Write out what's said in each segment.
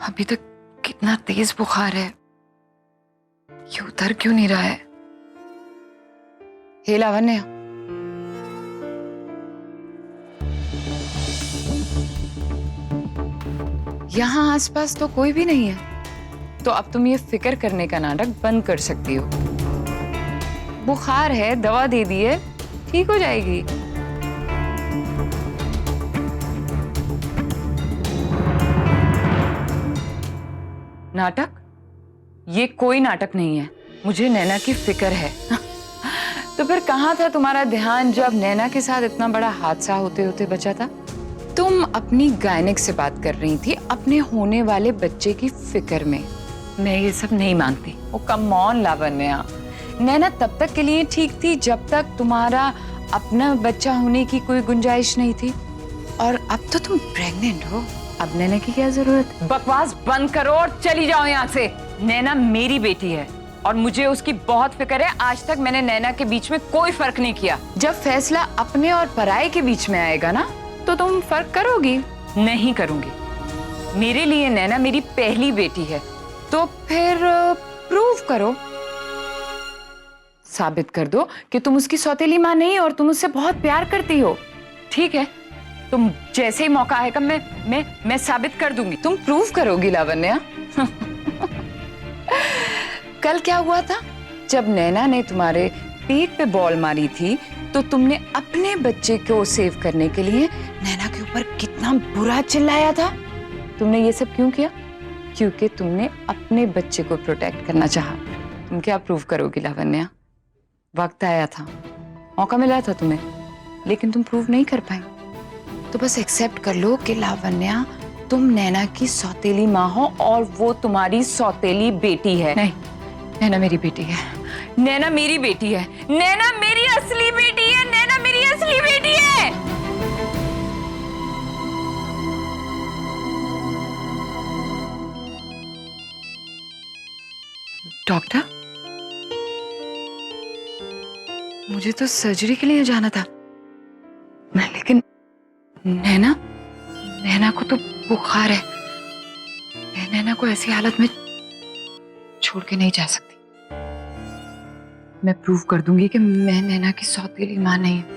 अभी तक कितना तेज बुखार है, ये उतर क्यों नहीं रहा है? हे लावण्य, यहाँ आसपास तो कोई भी नहीं है, तो अब तुम ये फिक्र करने का नाटक बंद कर सकती हो। बुखार है, दवा दे दी है, ठीक हो जाएगी। नाटक? ये कोई नाटक नहीं है, मुझे नैना की फिक्र है। तो फिर कहाँ था तुम्हारा ध्यान जब नैना के साथ इतना बड़ा हादसा होते होते बचा था? तुम अपनी गायनिक से बात कर रही थी अपने होने वाले बच्चे की फिक्र में। मैं ये सब नहीं मानती। ओ कम ऑन लावण्या, नैना तब तक के लिए ठीक थी जब तक तुम्हारा अपना बच्चा होने की कोई गुंजाइश नहीं थी, और अब तो तुम प्रेग्नेंट हो, अब नैना की क्या जरूरत? बकवास बंद करो और चली जाओ यहाँ से। नैना मेरी बेटी है और मुझे उसकी बहुत फिक्र है। आज तक मैंने नैना के बीच में कोई फर्क नहीं किया। जब फैसला अपने और पराये के बीच में आएगा ना, तो तुम फर्क करोगी? नहीं करूंगी। मेरे लिए नैना मेरी पहली बेटी है, तो फिर प्रूव करो, साबित कर दो कि तुम उसकी सौतेली मां नहीं और तुम उससे बहुत प्यार करती हो। ठीक है, तुम जैसे ही मौका आएगा मैं साबित कर दूंगी। तुम प्रूव करोगी लावण्या? कल क्या हुआ था, जब नैना ने तुम्हारे पेट पे बॉल मारी थी, तो तुमने अपने बच्चे को सेव करने के लिए नैना के ऊपर कितना बुरा चिल्लाया था। तुमने ये सब क्यों किया? क्योंकि तुमने अपने बच्चे को प्रोटेक्ट करना चाहा। तुम क्या प्रूव करोगी लावण्या? वक्त आया था, मौका मिला था तुम्हें, लेकिन तुम प्रूव नहीं कर पाई। तो बस एक्सेप्ट कर लो कि लावण्या, तुम नैना की सौतेली माँ हो और वो तुम्हारी सौतेली बेटी है। नहीं, नैना मेरी बेटी है। नैना मेरी बेटी है। नैना मेरी असली बेटी है। नैना मेरी असली बेटी है। डॉक्टर, मुझे तो सर्जरी के लिए जाना था, लेकिन नैना को तो बुखार है। मैं नैना को ऐसी हालत में छोड़ के नहीं जा सकती। मैं प्रूव कर दूंगी कि मैं नैना की सौतेली मां नहीं हूं।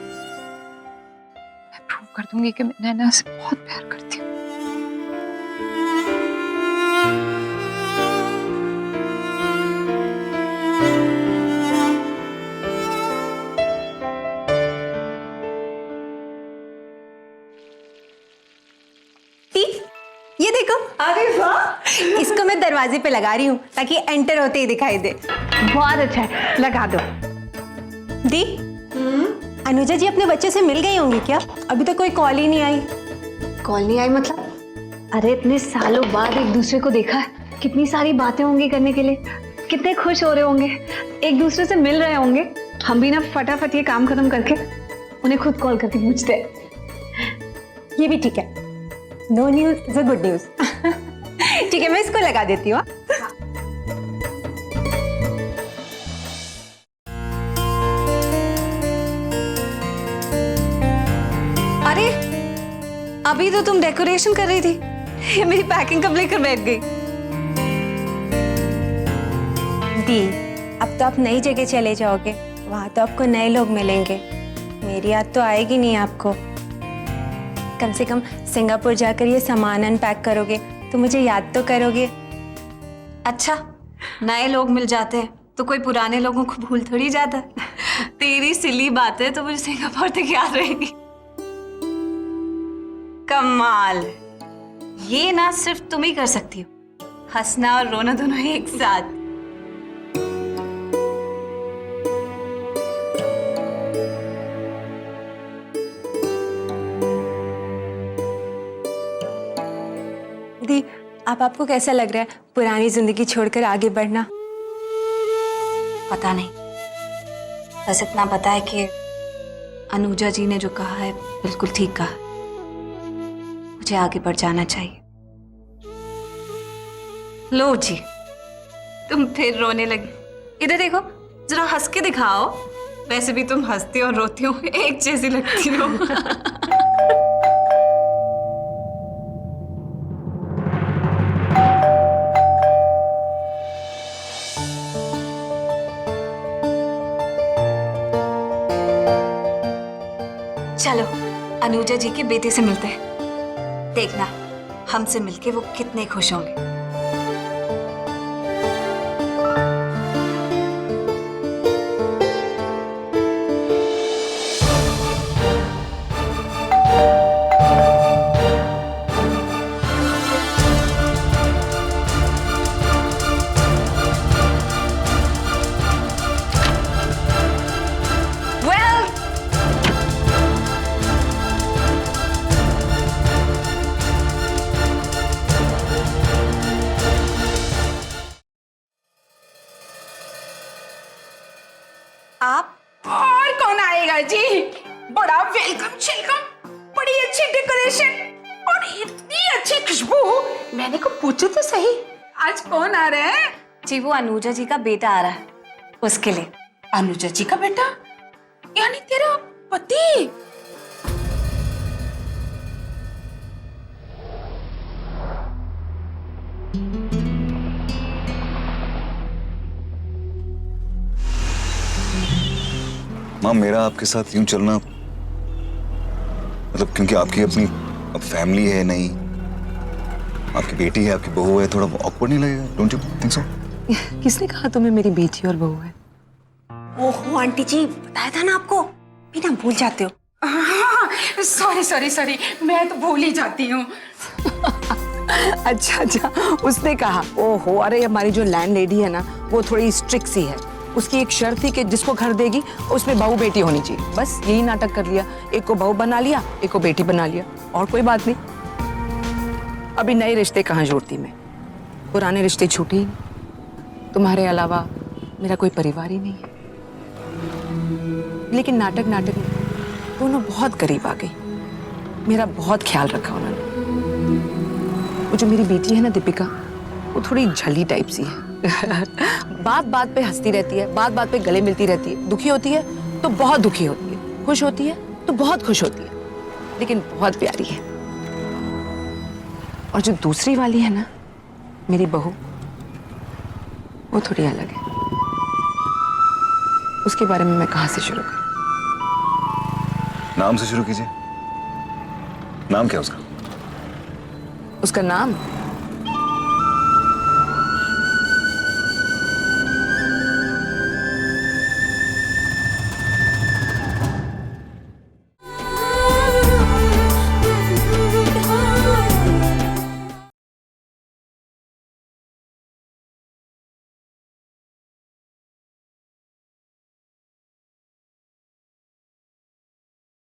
मैं प्रूव कर दूंगी कि मैं नैना से बहुत प्यार करती हूँ। ये देखो। अरे वाह, इसको मैं दरवाजे पे लगा रही हूँ ताकि एंटर होते ही दिखाई दे। बहुत अच्छा है, लगा दो। दी, अनुजा जी अपने बच्चे से मिल गई होंगी क्या? अभी तो कोई कॉल ही नहीं आई। कॉल नहीं आई मतलब? अरे इतने सालों बाद एक दूसरे को देखा है, कितनी सारी बातें होंगी करने के लिए, कितने खुश हो रहे होंगे, एक दूसरे से मिल रहे होंगे। हम भी ना फटाफट ये काम खत्म करके उन्हें खुद कॉल करके पूछते हैं। ये भी ठीक है, no news is a good news. ठीक है, मैं इसको लगा देती हूँ। अरे अभी तो तुम डेकोरेशन कर रही थी, ये मेरी पैकिंग कब लेकर बैठ गई? दी, अब तो आप नई जगह चले जाओगे, वहां तो आपको नए लोग मिलेंगे। मेरी याद तो आएगी नहीं आपको। कम से कम सिंगापुर जाकर ये सामान अनपैक करोगे तो मुझे याद तो करोगे। अच्छा, नए लोग मिल जाते हैं तो कोई पुराने लोगों को भूल थोड़ी जाता है। तेरी सिली बात है तो मुझे सिंगापुर तक याद रहेगी। कमाल, ये ना सिर्फ तुम ही कर सकती हो, हंसना और रोना दोनों एक साथ। दी, अब आपको कैसा लग रहा है पुरानी जिंदगी छोड़कर आगे बढ़ना? पता नहीं, बस इतना पता है कि अनुजा जी ने जो कहा है बिल्कुल ठीक कहा। मुझे आगे बढ़ जाना चाहिए। लो जी, तुम फिर रोने लगी। इधर देखो, जरा हंस के दिखाओ। वैसे भी तुम हंसती और रोती हो एक जैसी लगती हो। चलो अनुजा जी के बेटे से मिलते हैं। देखना हमसे मिलके वो कितने खुश होंगे। आप और कौन आएगा जी? बड़ा वेलकम शेलकम, बड़ी अच्छी डेकोरेशन और इतनी अच्छी खुशबू। मैंने को पूछो तो सही, आज कौन आ रहा है? जी वो अनुजा जी का बेटा आ रहा है, उसके लिए। अनुजा जी का बेटा यानी तेरा पति? माँ, मेरा आपके साथ यूं चलना मतलब क्योंकि आपकी अपनी अब फैमिली है, नहीं आपकी बेटी है, आपकी बहू है, थोड़ा ऑकवर्ड नहीं लगेगा? Don't you think so? किसने कहा तुम्हें मेरी बेटी और बहू है? ओहो आंटी जी, बताया था ना आपको, बिना भूल जाते हो। सॉरी सॉरी सॉरी, मैं तो भूल ही जाती हूँ। अच्छा अच्छा, उसने कहा। ओहो, अरे हमारी जो लैंड लेडी है ना, वो थोड़ी स्ट्रिक्ट सी है। उसकी एक शर्त थी कि जिसको घर देगी उसमें बहू बेटी होनी चाहिए। बस यही नाटक कर लिया, एक को बहू बना लिया, एक को बेटी बना लिया, और कोई बात नहीं। अभी नए रिश्ते कहाँ जोड़ती मैं, पुराने रिश्ते छूटे ही नहीं। तुम्हारे अलावा मेरा कोई परिवार ही नहीं है। लेकिन नाटक नाटक में दोनों बहुत करीब आ गई। मेरा बहुत ख्याल रखा उन्होंने। वो जो मेरी बेटी है ना दीपिका, वो थोड़ी झली टाइप सी है। बात बात पे हंसती रहती है, बात बात पे गले मिलती रहती है। दुखी होती है तो बहुत दुखी होती है, खुश होती है तो बहुत खुश होती है, लेकिन बहुत प्यारी है। और जो दूसरी वाली है ना, मेरी बहू, वो थोड़ी अलग है। उसके बारे में मैं कहाँ से शुरू करूं? नाम से शुरू कीजिए। नाम क्या उसका? उसका नाम